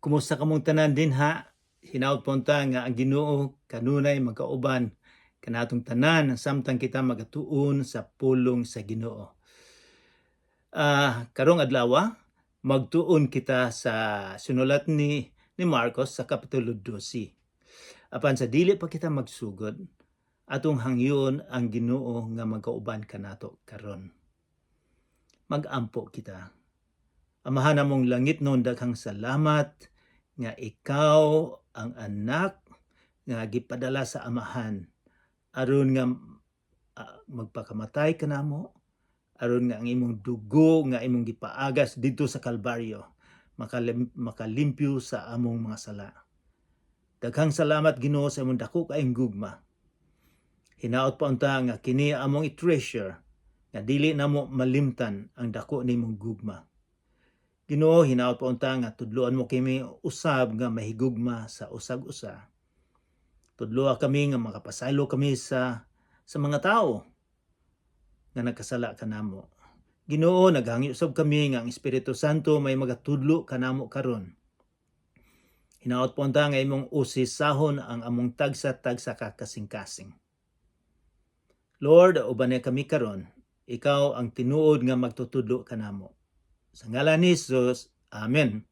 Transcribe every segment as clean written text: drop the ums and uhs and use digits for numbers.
Kumusta kamong tanan din ha? Hinaut punta nga ang Ginoo kanunay magkauban kanatong tanan samtang kita magatuon sa pulong sa Ginoo. Karong adlaw magtuon kita sa sinulat ni Marcos sa kapitulo 12. Apan sa dili pa kita magsugod, atong hangyon ang Ginoo nga magkauban kanato karon. Magampo kita. Amahan namong langit non, daghang salamat nga ikaw ang anak nga gipadala sa amahan aron nga magpakamatay kanamo, aron nga ang imong dugo nga imong gipaagas dito sa Kalbaryo makalimpyo sa among mga sala. Daghang salamat Ginoo sa imong dako kaayong gugma. Hinaot pa unta nga kini among i-treasure nga dili namo malimtan ang dako nimong gugma. Ginoo, hinaot pa unta nga tudloan mo kami usab nga mahigugma sa usag-usa. Tudloa kami nga makapasaylo kami sa mga tao nga nagkasala kanamo. Ginoo, naghangi usab kami nga ang Espiritu Santo may magatudlo kanamo karon. Hinaot pa unta nga imong usisahon ang among tagsa-tagsa ka kasing-kasing. Lord, uban kami karon, ikaw ang tinuod nga magtutudlo kanamo. Sa ngalan ni Jesus, Amen.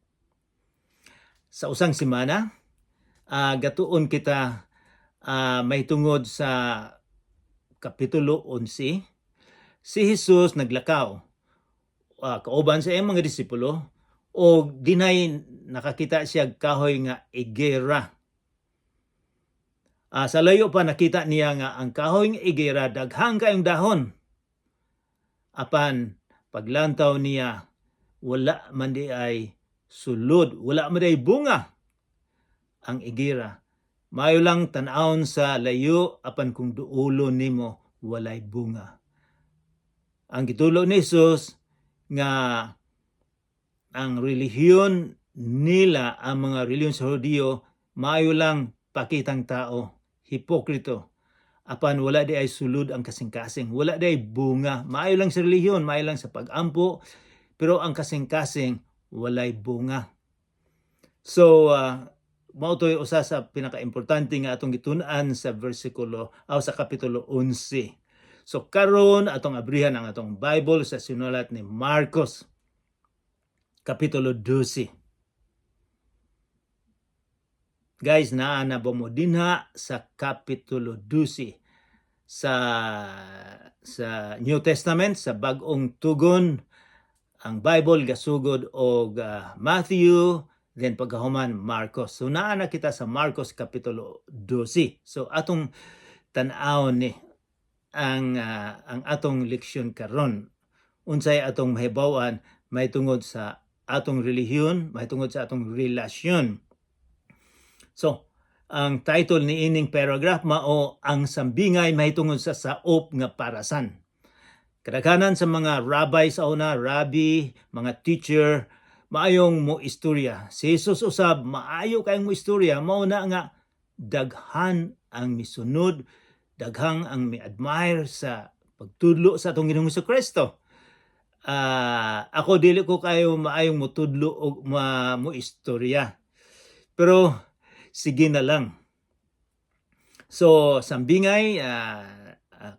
Sa usang semana, gatuon kita may tungod sa kapitulo 11. Si Jesus naglakaw, kauban sa iyang mga disipulo, o dinay nakakita siya kahoy nga igera. Sa layo pa nakita niya nga ang kahoy nga igera daghang kayong dahon. Apan paglantaw niya, wala man di ay sulod, wala man di ay bunga ang igera. Mayo lang tan-awon sa layo, apan kung duulo nimo walay bunga. Ang gitulo ni Jesus nga ang relihiyon nila, ang mga relihiyon sa Hudiyo, mayo lang pakitang tao, hipokrito. Apan wala di ay sulod ang kasing-kasing, wala di ay bunga. Maayo lang sa relihiyon, maayo lang sa pag-ampo, pero ang kasing-kasing walay bunga. So, mao to'y usa sa pinaka-importante nga atong gitun-an sa versikulo sa kapitulo 11. So karon atong abrihan ang atong Bible sa sinulat ni Marcos kapitulo 12. Guys, naa na ba mo dinha sa kapitulo 12 sa New Testament, sa Bag-ong Tugon. Ang Bible gasugod og Matthew, then pagkahuman Marcos. So naa na kita sa Marcos kapitulo 12. So atong tan-awon ni ang atong leksyon karon. Unsay atong mahibaw-an may tungod sa atong relihiyon, may tungod sa atong relasyon. So ang title ni ining paragraph mao ang sambingay may tungod sa saop nga parasan. Kadaghanan sa mga rabbi sa una, rabbi, mga teacher, maayong mo istorya. Si Jesus usab, maayo kayong mo istorya. Mao na nga daghan ang misunod, daghang ang mi-admire sa pagtudlo sa atong Ginoong Jesucristo. Ako dili ko kayo maayong mo tudlo o mo istorya. Pero sige na lang. So sambingay,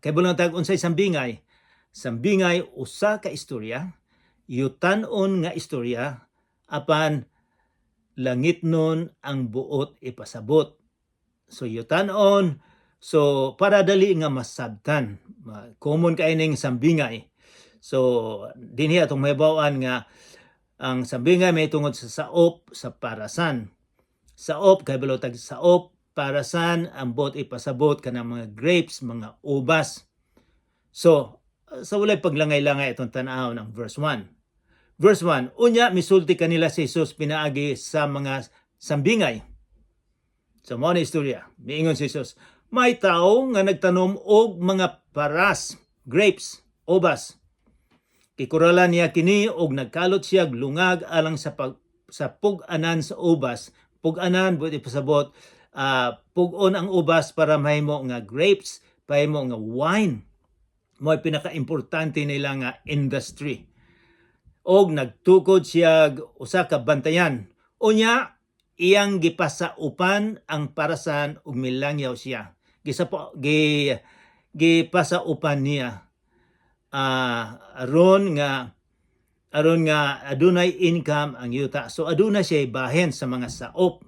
kay bulang tag unsay sambingay? Sambingay usa ka istorya, yutan-on nga istorya, apan langit nun ang buot ipasabot. So yutan-on, so para dali nga masabtan. Common kaining sambingay. So dinhi atong mahibaw-an nga ang sambingay may tungod sa saop sa parasan. Saop kay balotag saop, parasan ang buot ipasabot kanang mga grapes, mga ubas. So sa walay paglangay-langay itong tan-aw ng verse 1. Verse 1, unya misulti kanila si Jesus pinaagi sa mga sambingay. So mao na istorya. Miingon si Jesus, may tao nga nagtanom og mga paras, grapes, ubas. Kikuralan niya kini og nagkalot siya lungag alang sa pug-anan sa ubas. Pug-anan buot ipasabot, pug-on ang ubas para mahimo nga grapes, mahimo nga wine. Mo'y pinaka-importante nila nga industry. Og nagtukod siya usa ka bantayan. Unya, iyang gipasaupan ang parasan ug milangyaw siya. Gipasaupan niya aron nga adunay income ang yuta. So aduna siya bahin sa mga saop.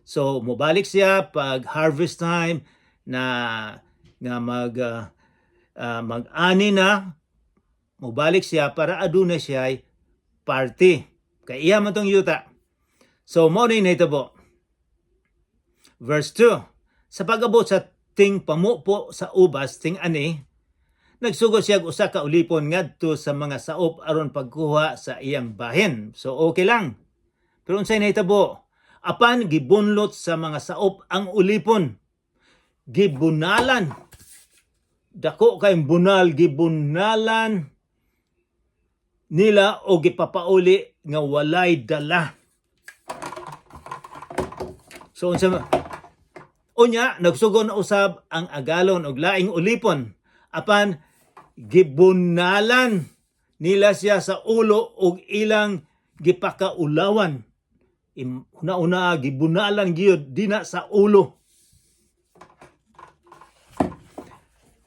So mobalik siya pag harvest time na mag-ani na, mobalik siya para aduna siya party. Kay iya man tong yuta. So mo ni nahitabo. Verse 2. Sa pag-abot sa ting pamupo sa ubas ting ani, nagsugod siya usa ka ulipon ngadto sa mga saop aron pagkuha sa iyang bahin. So okay lang. Pero unsay nahitabo? Apan gibunlot sa mga saop ang ulipon. Gibunalan. Dako kay bunal, gibunalan nila o gipapauli nga walay dala. So unya nagsugon na usab ang agalon og laing ulipon. Apan gibunalan nila siya sa ulo og ilang gipakaulawan. Una-una gibunalan gyud dina sa ulo.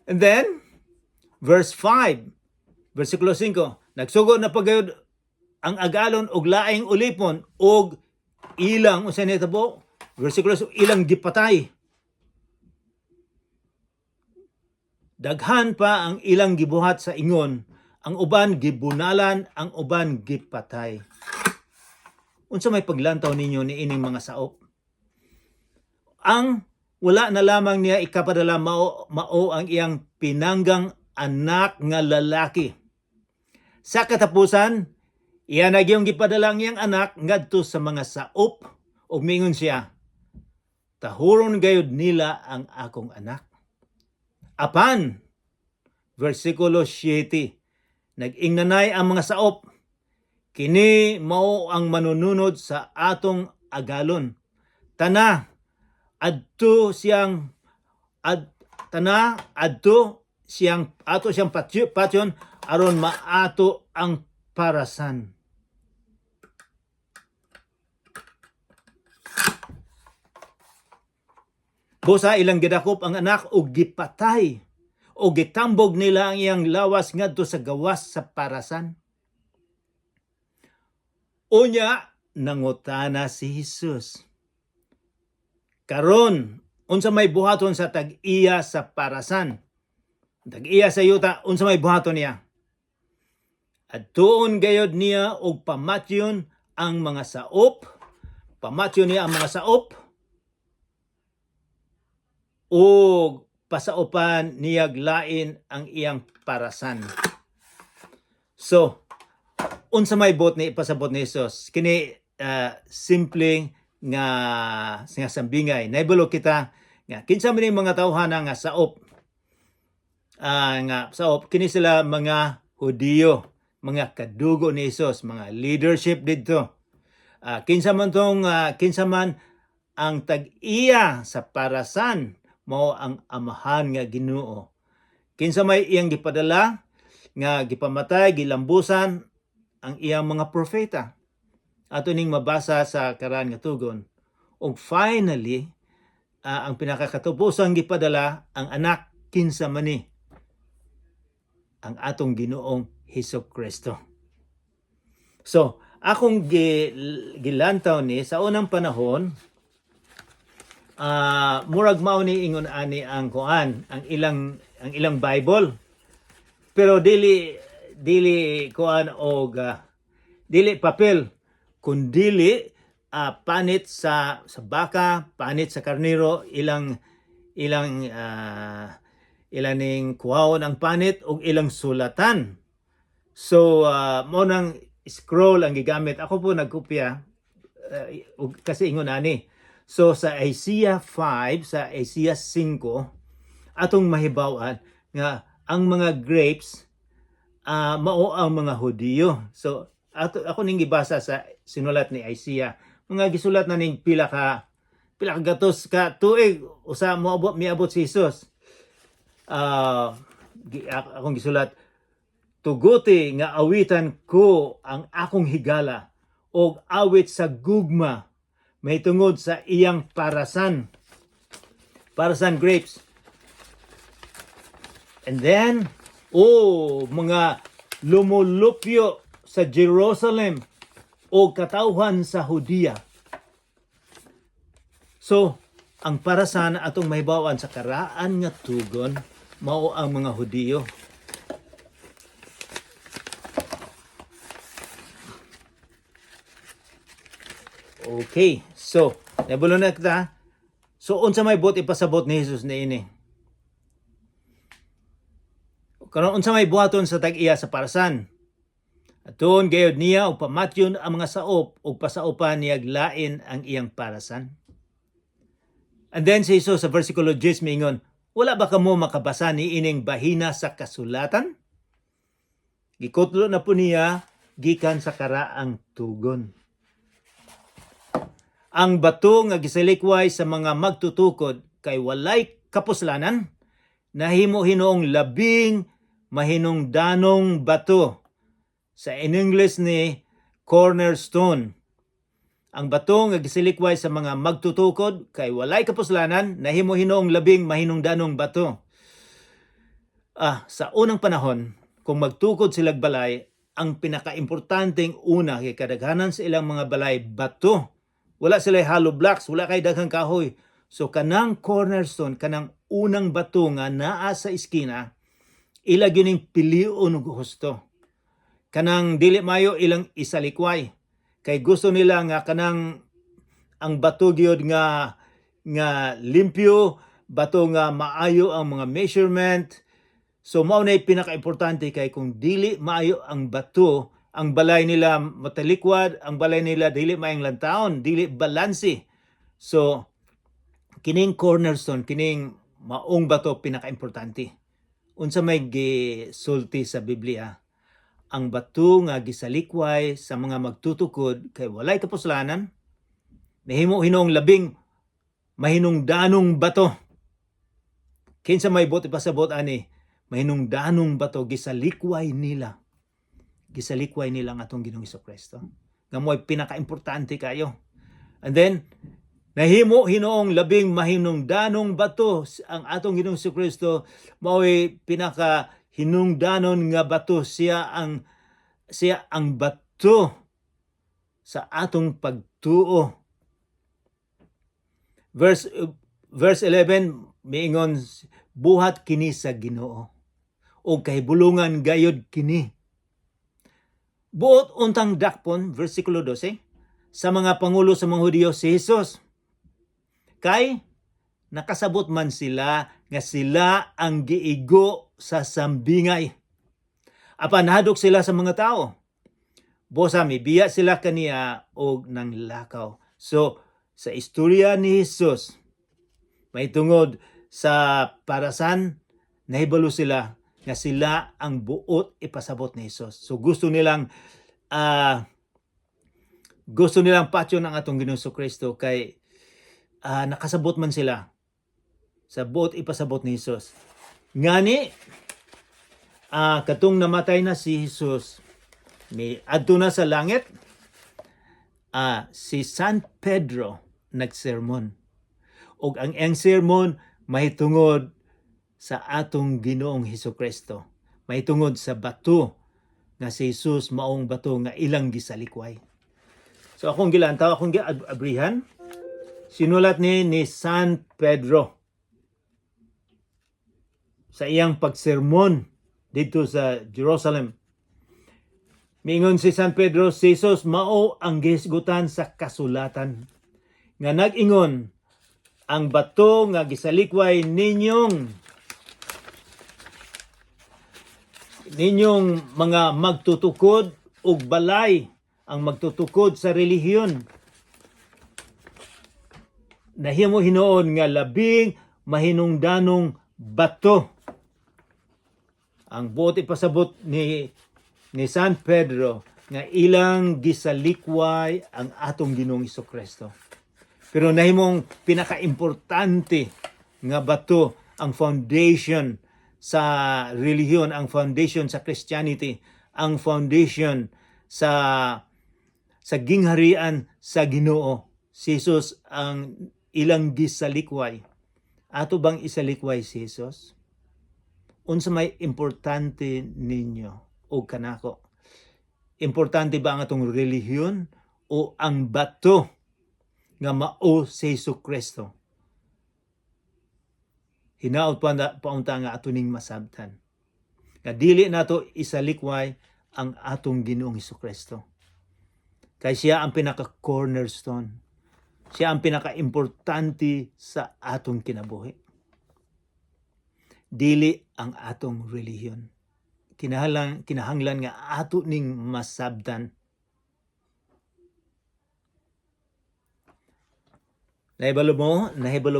And then verse 5, versikulo 5, nagsugod na pagayod ang agalon og laing ulipon og ilang unsay nahitabo? Versikulo 6, ilang gipatay. Daghan pa ang ilang gibuhat sa ingon, ang uban gibunalan, ang uban gipatay. Unsa may paglantaw ninyo ni ining mga saop? Ang wala na lamang niya ikapadala mao ang iyang pinanggang anak nga lalaki. Sa katapusan, iyan na giyong gipadala ang iyang anak ngadto sa mga saop ug mingon siya, tahuron gayud nila ang akong anak. Apan, versikulo 7, nag-ingnanay ang mga saop, kini mao ang manununod sa atong agalon. Ato siyang patyon aron maato ang parasan. Busa ilang gidakop ang anak og gipatay o gitambog nila ang iyang lawas ngadto sa gawas sa parasan. Unya nangutana si Jesus, karon unsa may buhaton sa tag-iya sa parasan? Tag-iya sa yuta, unsa may buhaton niya? Adtuon gayod niya og pamatyon ang mga saop, pamatyon niya ang mga saop, o pasaupan niyag lain ang iyang parasan. So, unsa may bot ni pasabot ni Jesus? Kini simpleng nga sambingay. Naibalo kita nga kinsa man mga tawhana nga saop. Kini sila mga Hudiyo, mga kadugo ni Jesus, mga leadership didto. Kinsa man ang tag-iya sa parasan mao ang amahan nga Ginoo. Kinsa may iyang gipadala nga gipamatay, gilambusan ang iyang mga propeta. Ato ning mabasa sa karan nga tugon. Ug finally, ang pinakakatapusang gipadala ang anak kinsa man ni, ang atong Ginoong Hesukristo. So, akong gilantaw ni sa unang panahon, murag mao ni ingon ani ang kuan, ang ilang Bible. Pero dili kuan og dili papel, kundili panit sa baka, panit sa karnero, ilang ning kuhaon ang panit og ilang sulatan. So mo nang scroll ang gigamit. Ako po nagkopya kasi ingon ani. So sa Isaiah 5, sa Isaiah 5, atong mahibaw-an nga ang mga grapes mao ang mga Hudiyo. So ako ning gibasa sa sinulat ni Isaiah. Mga gisulat na ning pila ka gatos ka tuig usa miabot si Jesus. Akong gisulat, tuguti nga awitan ko ang akong higala og awit sa gugma may tungod sa iyang parasan grapes. And then, mga lumulupyo sa Jerusalem o katawhan sa Hudiya. So, ang parasan atong mahibawan sa karaan nga tugon mao ang mga Hudiyo. Okay, so nabulo na kita. So unsa may buot ipasabot ni Jesus niini? Karon unsa may buhaton sa tag-iya sa parasan? Aton gayud niya og pamatyon ang mga saop ug pasaupan niyag lain ang iyang parasan. And then si Jesus sa versikulo 10 mingon, wala ba kamo makabasa ni ining bahina sa kasulatan? Gikutlo na po niya gikan sa karaang tugon. Ang bato nga gisalikway sa mga magtutukod kay walay kapuslanan, nahimo hinoong labing mahinungdanong bato. Sa in English ni cornerstone. Ang bato nga gisalikway sa mga magtutukod kay walay kapuslanan, nahimo hinoong labing mahinungdanong bato. Sa unang panahon, kung magtukod silang balay, ang pinakaimportanteng una kay kadaghanan sa ilang mga balay bato. Wala sila hollow blocks, wala kay daghang kahoy. So kanang cornerstone, kanang unang bato nga naa sa iskina, ila gining pilion og husto. Kanang dili mayo ilang isalikway. Kay gusto nila nga kanang ang bato gyud nga limpyo, bato nga maayo ang mga measurement. So mao na pinaka-importante kay kung dili maayo ang bato, ang balay nila matalikwad, ang balay nila dili maayong lantawon, dili balansi. So kining cornerstone, kining maong bato pinaka-importante. Unsa may gisulti sa Biblia, ang bato nga gisalikway sa mga magtutukod kay walay kapuslanan, nahimo hinoong labing mahinungdanong bato. Kinsa may buot ipasabot ani, mahinungdanong bato gisalikway nila. Gisalikway nila ang atong Ginoong Hesukristo. Nga mo'y pinaka-importante kayo. And then, nahimo hinoong labing mahinungdanong bato ang atong Ginoong Hesukristo, mo'y pinaka-hinungdanon nga bato, siya ang bato sa atong pagtuo. Verse 11, miingon, buhat kini sa Ginoo o kahibulungan gayud kini. Buot untang dakpon, versikulo 12, sa mga pangulo sa mga Hudiyo si Jesus. Kay nakasabot man sila nga sila ang giigo sa sambingay. Apan hadok sila sa mga tao. Bosa mibiya sila kaniya og nang lakaw. So sa istorya ni Jesus, may tungod sa parasan, nahibalo sila nga sila ang buot ipasabot ni Jesus. So gusto nilang patyon ang atong Ginoong Kristo kay nakasabot man sila sa buot ipasabot ni Jesus. Ngani katong namatay na si Jesus, ni adto na sa langit, si San Pedro nagsermon. Og ang sermon mahitungod sa atong Ginoong Hesukristo. Mahitungod sa bato nga si Jesus maong bato nga ilang gisalikway. So akong gilantaw, akong giabrihan, sinulat ni San Pedro sa iyang pagsermon dito sa Jerusalem. Mingon si San Pedro, si Jesus mao ang gihisgutan sa kasulatan nga nag-ingon, ang bato nga gisalikway ninyong mga magtutukod ug balay, ang magtutukod sa relihiyon, nahimo hinoon nga labing mahinungdanong bato. Ang buot ipasabot ni San Pedro nga ilang gisalikway ang atong Ginoong Hesukristo. Pero nahimong pinaka-importante nga bato, ang foundation sa relihiyon, ang foundation sa Christianity, ang foundation sa gingharian sa Ginoo, Si Jesus ang ilang gisalikway. Ato bang isalikway si Jesus? Unsa may importante ninyo o kanako? Importante ba ang atong relihiyon o ang bato nga mao si Jesucristo? Hinaot paunta nga ato ning masabtan. Nga dili nato isalikway ang atong Ginoong Jesucristo. Kay siya ang pinaka-cornerstone. Siya ang pinaka-importante sa atong kinabuhi. Dili ang atong relihiyon. Kinahanglan nga ato ning masabtan. Nahibalo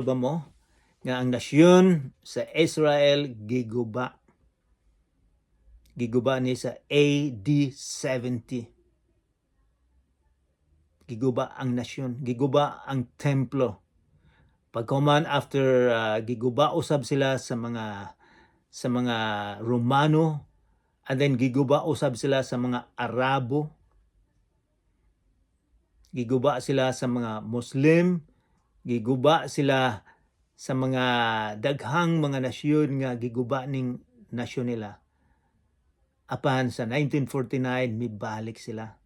ba mo nga ang nasyon sa Israel giguba ni sa AD 70. Giguba ang nasyon, giguba ang templo. Pagkuman after giguba usab sila sa mga Romano, and then giguba usab sila sa mga Arabo. Giguba sila sa mga Muslim, giguba sila sa mga daghang mga nasyon nga giguba ning nasyon nila. Apan sa 1949 mibalik sila.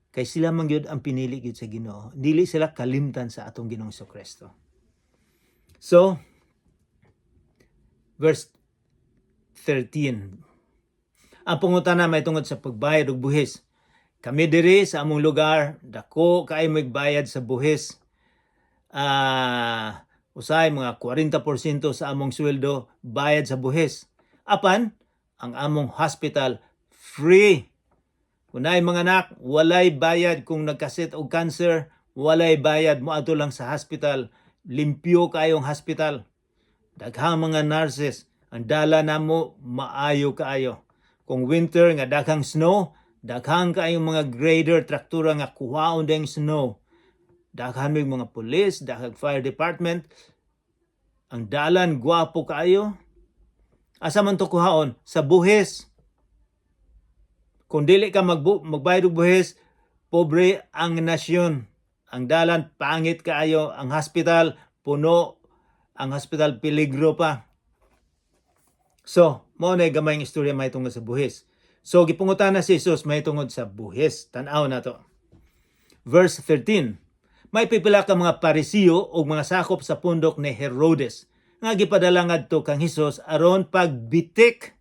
Kay sila man gyud ang pinili gyud sa Ginoo. Dili sila kalimtan sa atong Ginoong Jesucristo. So, verse 13. Ang pangutana may tungod sa pagbayad og buhis. Kami diri sa among lugar, dako kay magbayad sa buhis. Usay mga 40% sa among sweldo bayad sa buhis. Apan ang among hospital free. Kunay mga anak, walay bayad kung nagkasit og cancer, walay bayad mo ato lang sa hospital. Limpyo kayong hospital. Daghang mga nurses, ang dala namo maayo kaayo. Kung winter nga daghang snow, daghang kayong mga grader, traktura nga kuhaon deng snow. Daghang mga police, daghang fire department. Ang dalan gwapo kaayo. Asa man to kuhaon? Sa buhis. Kung dili ka magbayad og buhis, pobre ang nasyon. Ang dalan pangit kaayo, ang hospital puno, ang hospital peligro pa. So, mao na gamay ng istorya may tungod sa buhis. So gipungutan na si Jesus may tungod sa buhis. Tan-aw na to. Verse 13. May pipila ka mga Parisiyo o mga sakop sa pundok ni Herodes nga gipadala ngadto kang Hesus aron pagbitik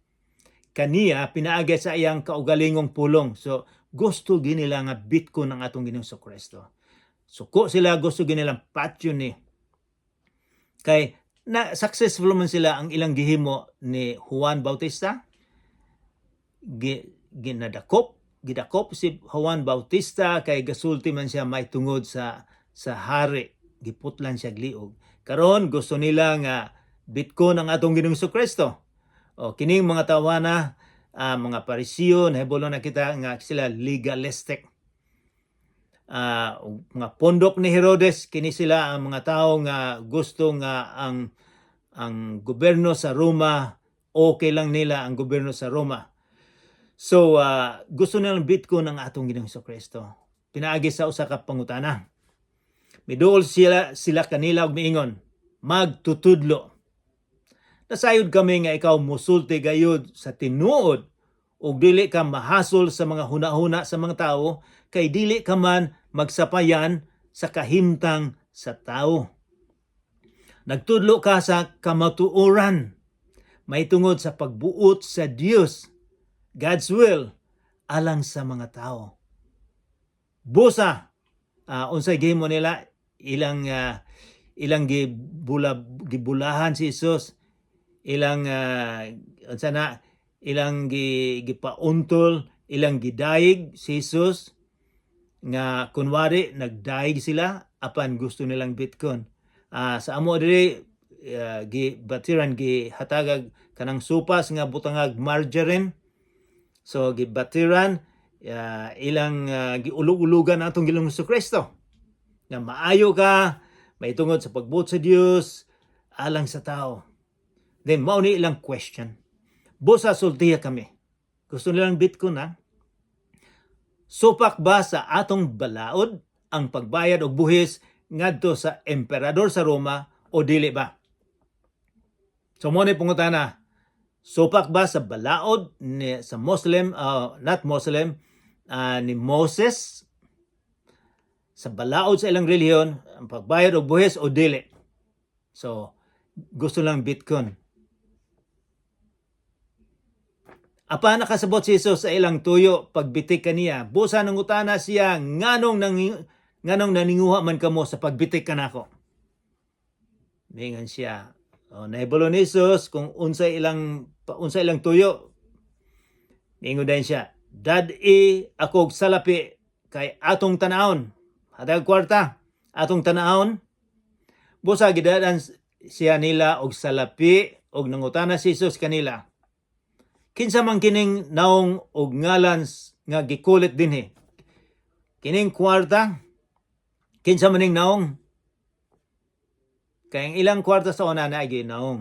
kaniya pinaagi sa iyang kaugalingong pulong. So gusto ginila nga bitkon ang atong Ginoong Jesucristo. Suko sila, gusto ginilang patyo ni. Kay na successful man sila ang ilang gihimo ni Juan Bautista. Gidakop si Juan Bautista kay gasulti man siya may tungod sa hari. Giputlan siya gliog. Karon gusto nila nga bitkon ang atong Ginoong Jesucristo. O kining mga tawana, mga Parisiyo, nahibulo na kita nga sila legalistic. Mga pondok ni Herodes, kini sila ang mga tao nga gusto nga ang gobyerno sa Roma, okay lang nila ang gobyerno sa Roma. So, gusto nilang bitkon ang atong Ginoong Jesucristo. Pinaagi sa usa ka pangutana. Miduol sila kanila og miingon, magtutudlo. Nasayod kami nga ikaw musulti gayud sa tinuod ug dili ka mahasol sa mga hunahuna sa mga tao kay dili ka man magsapayan sa kahimtang sa tao. Nagtudlo ka sa kamatuoran, may tungod sa pagbuot sa Dios, God's will, alang sa mga tao. Busa, unsay gihimo nila, ilang gibulahan si Jesus, ilang gipauntol, ilang gidayeg si Jesus, nga kunwari nagdaig sila apan gusto nilang bitkon. Sa amo diri gibatiran gihatagag kanang supas nga butangag margarine. So gibatiran ilang giulug-ulugan atong Ginoong Jesucristo. Nga maayo ka, may tungod sa pagbuot sa Dios alang sa tao. Then mao ni ilang question. Busa sultiya kami. Gusto nilang bitkon na. Supak ba sa atong balaod ang pagbayad og buhis ngadto sa emperador sa Roma o dili ba? So mo ni pangutana, supak ba sa balaod ni sa Muslim, not Muslim, ni Moses sa balaod sa ilang relihiyon ang pagbayad og buhis o dili? So gusto lang Bitcoin. Apa nakasabot si Jesus sa ilang tuyo pagbitik kaniya. Busa nang utana siya nganong naninguha man kamo sa pagbitik kanako. Mingan siya. Nahibalo ni Jesus kung unsa ilang tuyo. Mingon din siya, "Dad-i akog salapi kay atong tanahon. Hatag kwarta atong tanahon." Busa gidadan siya nila og salapi og nangutana si Jesus kanila, "Kinsa man kining naong og ngalan nga gikulit dinhi? Kining kwarta, kinsa man ning naong?" Kay ang ilang kwarta sa una na ginaong.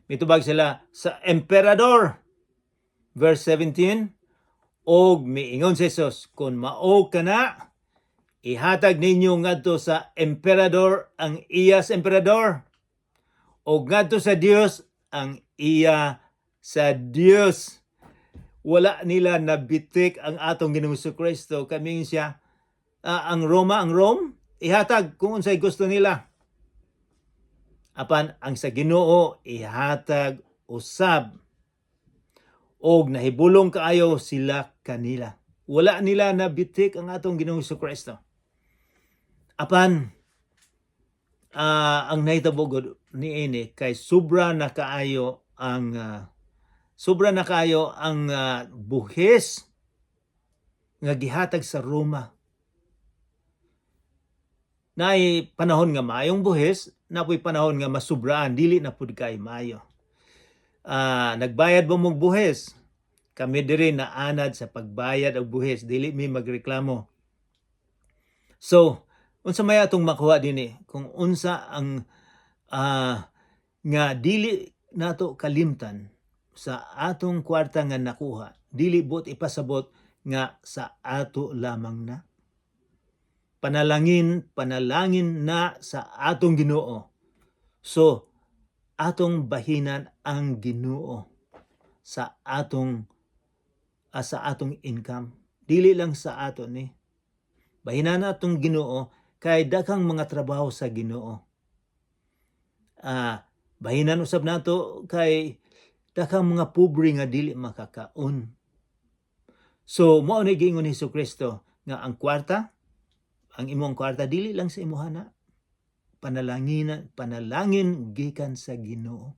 Mitubag sila sa emperador. Verse 17, og miingon si Jesus, "Kung mao kana, ihatag ninyo ngadto sa emperador ang iya sa emperador, o ngadto sa Dios ang iya sa Dios." Wala nila nabitik ang atong Ginoong Kristo. Kaming siya, ang Rome, ihatag kung unsay gusto nila. Apan ang sa Ginoo ihatag usab, og nahibulong kaayo sila kanila. Wala nila nabitik ang atong Ginoong Kristo. Apan ang nahitabo gud niini kay sobra na kaayo ang buhis nga gihatag sa Roma. Naay panahon nga maayong buhis, napoy panahon nga masubraan, dili na pud kay maayo. Nagbayad ba mong buhis? Kami diri naanad sa pagbayad og buhis, dili mi magreklamo. So, unsa may atong makuha dinhi kung unsa ang nga dili nato kalimtan sa atong kwarta nga nakuha, dili bot ipasabot nga sa ato lamang na. Panalangin na sa atong Ginoo. So, atong bahinan ang Ginoo sa atong income. Dili lang sa ato ni. Bahinan na atong Ginoo kay daghang mga trabaho sa Ginoo. Bahinan usab nato kay daghang mga pobre nga dili makakaon. So mao ni giingon ni Jesucristo nga ang imong kwarta dili lang sa imuhana. Panalangin gikan sa Ginoo.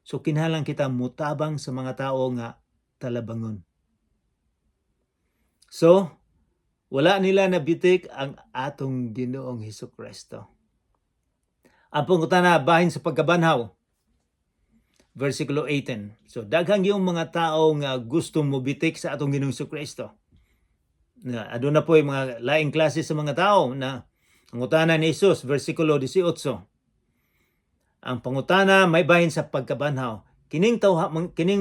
So kinahanglan kita mutabang sa mga tao nga talabangon. So wala nila nabitik ang atong Ginoong Jesucristo. Ang pangutana bahin sa pagkabanhaw. Versikulo 18. So daghang yung mga tao nga gusto mo bitik sa atong Ginoong Jesucristo. Aduna po yung mga laing klase sa mga tao na pangutana ni Jesus, versikulo 18. Ang pangutana may bahin sa pagkabanhaw. Kining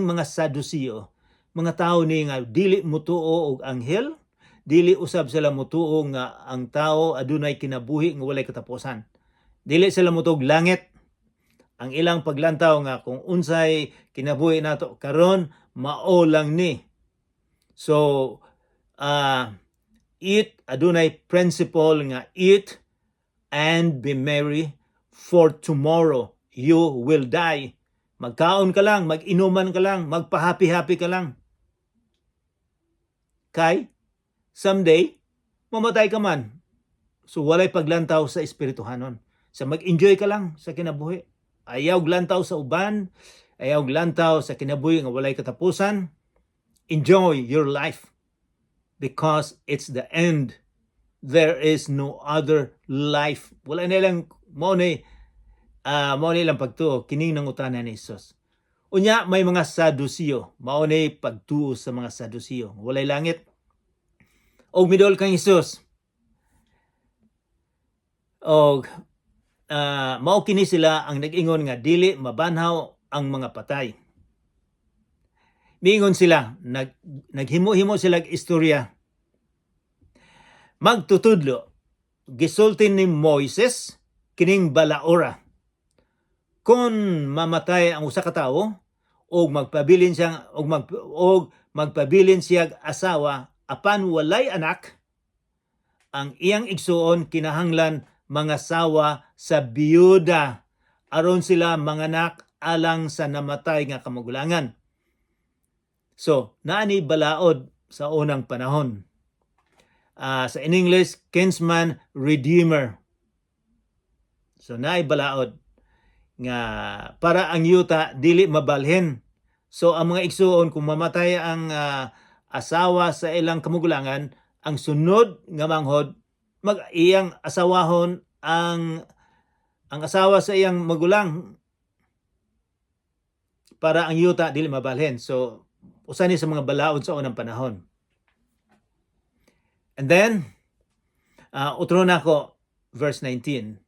mga Sadusiyo, mga tao ni nga dili mutuo og anghel, dili usab sila mutuo nga ang tao adunay kinabuhi nga walay katapusan. Dili sila mutuo og langit. Ang ilang paglantaw nga kung unsay kinabuhi nato karon mao lang ni. So adunay principle nga eat and be merry, for tomorrow you will die. Magkaon ka lang, mag-inuman ka lang, magpa-happy-happy ka lang. Kay someday mamatay ka man. So walay paglantaw sa espirituhanon. Sa mag-enjoy ka lang sa kinabuhi. Ayaw glantaw sa uban, ayaw glantaw sa kinabuhi nga walay katapusan. Enjoy your life because it's the end. There is no other life. Wala nilang mo nilang pagtuo kining nangutana ni Jesus. Unya may mga Sadusiyo, mao ni pagtuo sa mga Sadusiyo. Walay langit. Og midol kang Jesus. Og mao kini sila ang nag-ingon nga dili mabanhaw ang mga patay. Miingon sila, naghimo-himo sila istorya. magtutudlo gisultin ni Moises kining balaura kung mamatay ang usa ka tawo og magpabilin siya asawa apan walay anak, ang iyang igsuon kinahanglan mga sawa sa biyuda aron sila manganak alang sa namatay nga kamagulangan. So, naani balaod sa unang panahon. Sa in English, kinsman redeemer. So, naay balaod nga para ang yuta dili mabalhin. So, ang mga igsuon kung mamatay ang asawa sa ilang kamugulangan, ang sunod nga manghod mag-iyang asawahon ang asawa sa iyang magulang para ang yuta dili mabalhin. So, usa ni sa mga balaod sa unang panahon. And then, utro na ko, verse 19.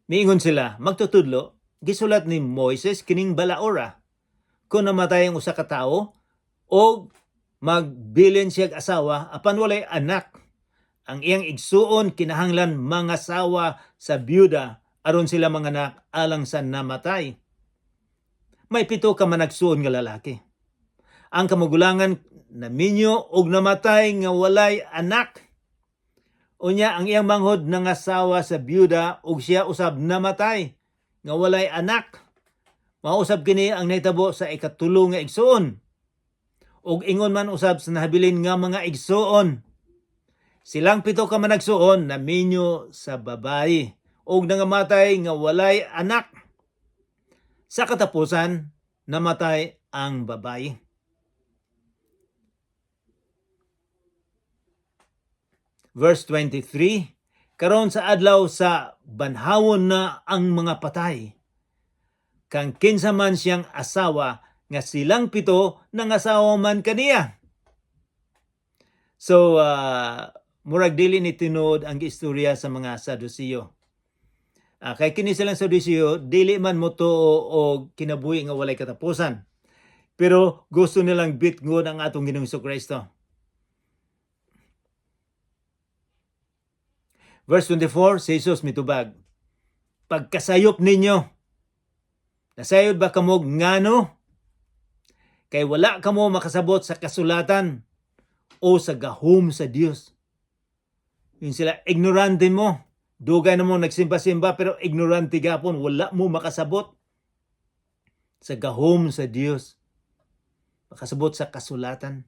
Miingon sila, magtutudlo, gisulat ni Moises kining balaora kung namatay ang usa ka tawo o magbilin siya asawa apan walay anak. Ang iyang igsuon kinahanglan mga sawa sa byuda aron sila manganak alang sa namatay. May 7 ka managsuon nga lalaki. Ang kamugulangan naminyo og namatay nga walay anak. Unya ang iyang manghod nangasawa sa byuda ug siya usab namatay nga walay anak. Mausab kini ang nahitabo sa ikatulo nga igsuon. Ug ingon man usab sa nahabilin nga mga igsuon. Silang 7 ka managsuon naminyo sa babayi ug nangamatay nga walay anak. Sa katapusan, namatay ang babayi. Verse 23, karon sa adlaw sa banhawon na ang mga patay. Kang kinsa man siyang asawa nga silang 7 nangasawa man kaniya. So, murag dili ni tinuod ang istorya sa mga Saduceo. Kay kini silang Saduceo, dili man motuo og kinabuhi nga walay katapusan. Pero gusto nilang bitngon ang atong Ginoong Kristo. Verse 24, si Jesus mitubag, pagkasayop ninyo, nasayod ba kamo ngano? Kay wala kamo makasabot sa kasulatan o sa gahom sa Dios. Yun sila, ignorante mo. Dugay na mo nagsimba-simba pero ignorante gapon, wala mo makasabot sa gahom sa Dios. Makasabot sa kasulatan.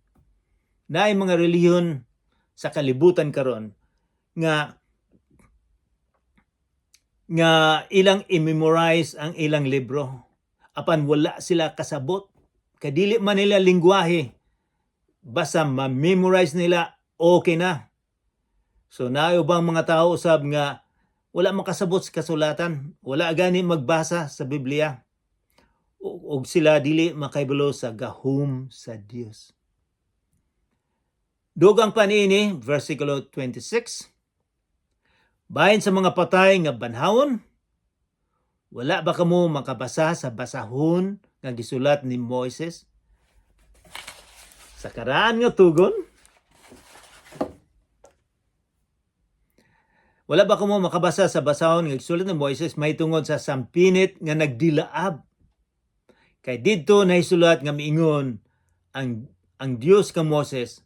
Naay mga relihiyon sa kalibutan karon nga ilang i-memorize ang ilang libro. Apan wala sila kasabot. Kadili man nila lingwahe. Basta ma-memorize nila, okay na. So naayo bang mga tao usab nga wala makasabot sa kasulatan, wala gani magbasa sa Biblia. Og sila dili makahibalo sa gahom sa Dios. Dugang pa niini, versikulo 26. Bahin sa mga patay nga banhawon, wala ba kamo makabasa sa basahon nga gisulat ni Moises? Sa karaan nga tugon, wala ba kamo makabasa sa basahon nga gisulat ni Moises may tungod sa sampinit nga nagdilaab? Kay didto nahisulat nga miingon ang Dios ka Moses,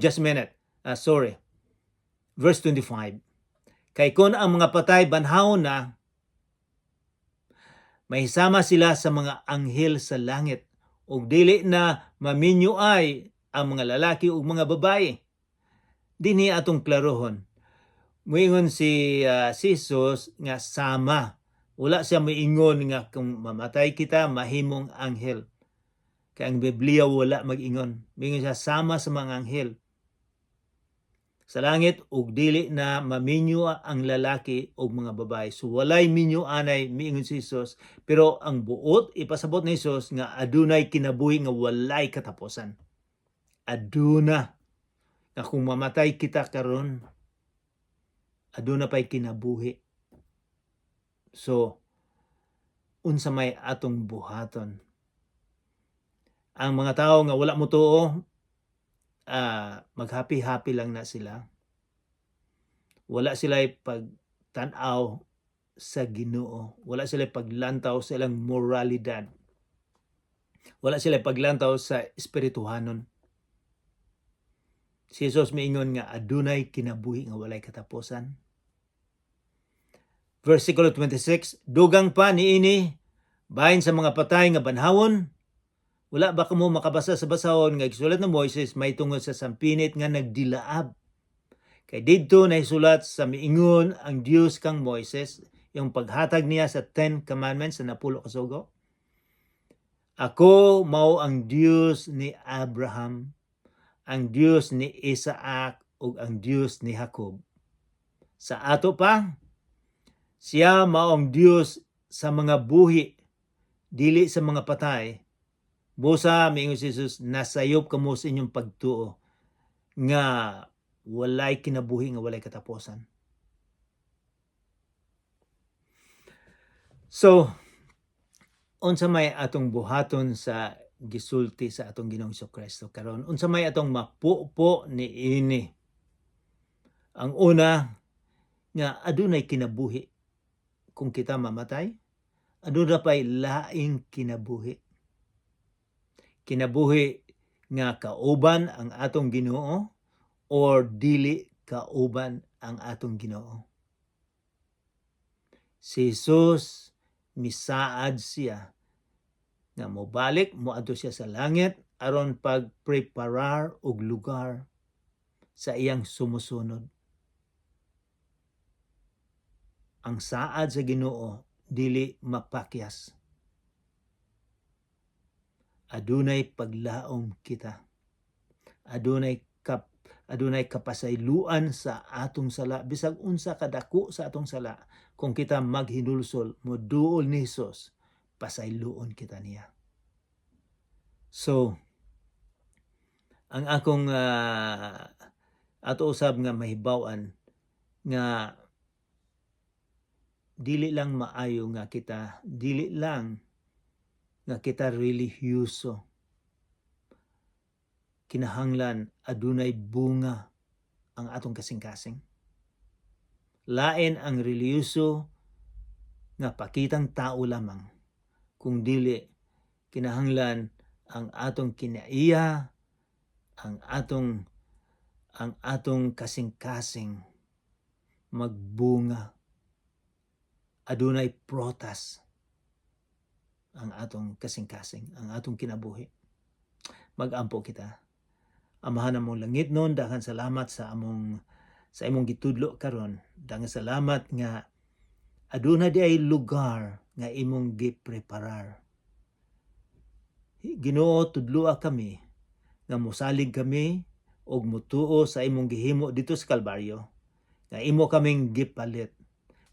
just a minute. Verse 25. Kay kun ang mga patay banhawon na, mahisama sila sa mga anghel sa langit, ug dili na maminyoay ang mga lalaki ug mga babae. Dinhi atong klarohon. Moingon si Jesus nga sama. Wala siya moingon nga kung mamatay kita, mahimong anghel. Kaya ang Biblia wala mag-ingon. Moingon siya sama sa mga anghel sa langit ug dili na maminyo ang lalaki ug mga babae. So walay minyo anay miingon si Jesus, pero ang buot ipasabot ni Jesus nga adunay kinabuhi nga walay katapusan. Aduna nga kung mamatay kita karon, aduna pay kinabuhi. So unsa may atong buhaton? Ang mga tao nga wala motuo, mag-happy-happy lang na sila. Wala sila pagtanaw sa Ginoo. Wala sila paglantaw sa ilang moralidad. Wala sila paglantaw sa espirituhanon. Si Jesus miingon nga adunay kinabuhi nga walay katapusan. Versikulo 26, dugang pa niini bahin sa mga patay nga banhawon. Wala ba kamo makabasa sa basahon nga gisulat na Moises may tungod sa sampinit nga nagdilaab. Kay didto naisulat sa miingon ang Dios kang Moises, yung paghatag niya sa 10 Commandments na napulo ka sugo. Ako mao ang Dios ni Abraham, ang Dios ni Isaac ug ang Dios ni Jacob. Sa ato pa, siya mao ang Dios sa mga buhi, dili sa mga patay. Busa miingon si Jesus, nasayop kamo sa inyong pagtuo nga walay kinabuhi nga walay katapusan. So, unsa may atong buhaton sa gisulti sa atong Ginoong Jesucristo karon? Unsa may atong mapupo niini? Ang una nga adunay kinabuhi kung kita mamatay, aduna pay laing kinabuhi. Kinabuhi nga kauban ang atong Ginoo or dili kauban ang atong Ginoo. Si Jesus misaad siya nga mobalik moadto siya sa langit aron pagpreparar og lugar sa iyang sumusunod. Ang saad sa Ginoo dili mapakyas. Adunay paglaom kita. Adunay kapasayloan sa atong sala bisag unsa kadako sa atong sala kung kita maghinulsol moduol ni Hesus pasayloon kita niya. So ang akong ato usab nga mahibaw-an nga dili lang maayo nga kita, dili lang nga kita relihiyoso. Kinahanglan adunay bunga ang atong kasing-kasing. Lain ang relihiyoso nga pakitang tao lamang, kung dili kinahanglan ang atong kinaiya, ang atong kasing-kasing magbunga. Adunay prutas ang atong kasing-kasing, ang atong kinabuhi. Mag-ampo kita. Amahan among langit nun, daghang salamat sa imong gitudlo karon. Daghang salamat nga aduna di ay lugar nga imong gipreparar. Ginoo, tudloa kami nga mosalig kami og mutuo sa imong gihimo dito sa Kalbaryo. Nga imo kaming gipalit.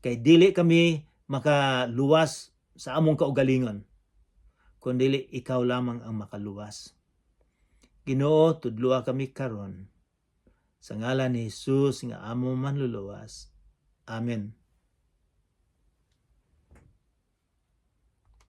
Kay dili kami makaluwas sa among kaugalingon, kundi ikaw lamang ang makaluwas. Ginoo, tudloa kami karon sa ngalan ni Jesus nga among manluluwas. Amen.